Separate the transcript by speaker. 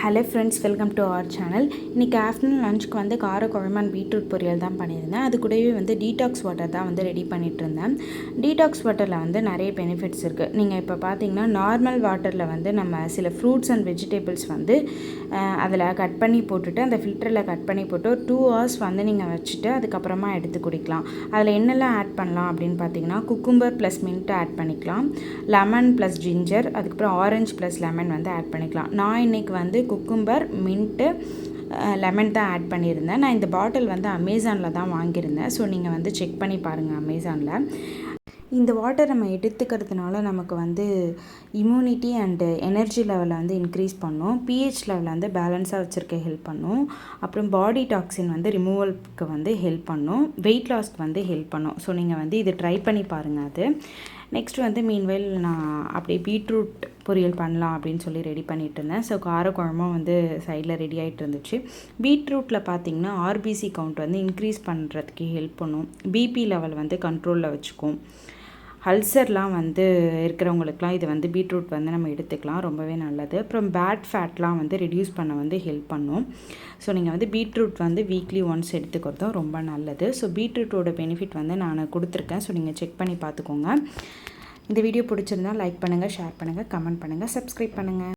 Speaker 1: Hello friends, welcome to our channel. இன்றைக்கி afternoon லஞ்சுக்கு வந்து கார குழம்பு அண்ட் பீட்ரூட் பொரியல் தான் பண்ணியிருந்தேன். அது கூடவே வந்து டீடாக்ஸ் வாட்டர் தான் வந்து ரெடி பண்ணிகிட்டு இருந்தேன். டீடாக்ஸ் வாட்டரில் வந்து நிறைய பெனிஃபிட்ஸ் இருக்குது. நீங்கள் இப்போ பார்த்தீங்கன்னா நார்மல் வாட்டரில் வந்து நம்ம சில ஃப்ரூட்ஸ் அண்ட் வெஜிடபிள்ஸ் வந்து அதில் கட் பண்ணி போட்டுட்டு அந்த ஃபில்டரில் கட் பண்ணி போட்டு ஒரு 2 hours வந்து நீங்கள் வச்சுட்டு அதுக்கப்புறமா எடுத்து குடிக்கலாம். அதில் என்னெல்லாம் ஆட் பண்ணலாம் அப்படின்னு பார்த்தீங்கன்னா குக்கும்பர் ப்ளஸ் மின்ட் ஆட் பண்ணிக்கலாம், லெமன் ப்ளஸ் ஜிஞ்சர், அதுக்கப்புறம் ஆரஞ்சு ப்ளஸ் லெமன் வந்து ஆட் பண்ணிக்கலாம். நான் இன்றைக்கி வந்து குக்கும்பர், மின்ட்டு, லெமன் தான் ஆட் பண்ணியிருந்தேன். நான் இந்த பாட்டில் வந்து அமேசானில் தான் வாங்கியிருந்தேன். ஸோ நீங்கள் வந்து செக் பண்ணி பாருங்கள் அமேசானில். இந்த வாட்டர் நம்ம எடுத்துக்கிறதுனால நமக்கு வந்து இம்யூனிட்டி அண்டு எனர்ஜி லெவலை வந்து இன்க்ரீஸ் பண்ணும், பிஹெச் லெவலை வந்து பேலன்ஸாக வச்சுருக்க ஹெல்ப் பண்ணும், அப்புறம் பாடி டாக்ஸின் வந்து ரிமூவலுக்கு வந்து ஹெல்ப் பண்ணும், வெயிட் லாஸ்க்கு வந்து ஹெல்ப் பண்ணும். ஸோ நீங்கள் வந்து இது ட்ரை பண்ணி பாருங்கள். அது நெக்ஸ்ட் வந்து மீன்வெயில் நான் அப்படியே பீட்ரூட் பொரியல் பண்ணலாம் அப்படின்னு சொல்லி ரெடி பண்ணிகிட்டு இருந்தேன். ஸோ காரக்குழம்பும் வந்து சைடில் ரெடி ஆகிட்டு இருந்துச்சு. பீட்ரூட்டில் பார்த்திங்கன்னா ஆர்பிசி கவுண்ட் வந்து இன்க்ரீஸ் பண்ணுறதுக்கு ஹெல்ப் பண்ணும், பிபி லெவல் வந்து கண்ட்ரோலில் வச்சுக்கும், அல்சர்லாம் வந்து இருக்கிறவங்களுக்குலாம் இது வந்து பீட்ரூட் வந்து நம்ம எடுத்துக்கலாம், ரொம்பவே நல்லது. அப்புறம் பேட் ஃபேட்லாம் வந்து ரெடியூஸ் பண்ண வந்து ஹெல்ப் பண்ணும். ஸோ நீங்கள் வந்து பீட்ரூட் வந்து வீக்லி ஒன்ஸ் எடுத்துக்கிறதும் ரொம்ப நல்லது. ஸோ பீட்ரூட்டோட பெனிஃபிட் வந்து நான் கொடுத்துருக்கேன். ஸோ நீங்கள் செக் பண்ணி பார்த்துக்கோங்க. இந்த வீடியோ பிடிச்சிருந்தால் லைக் பண்ணுங்கள், ஷேர் பண்ணுங்கள், கமெண்ட் பண்ணுங்கள், சப்ஸ்கிரைப் பண்ணுங்கள்.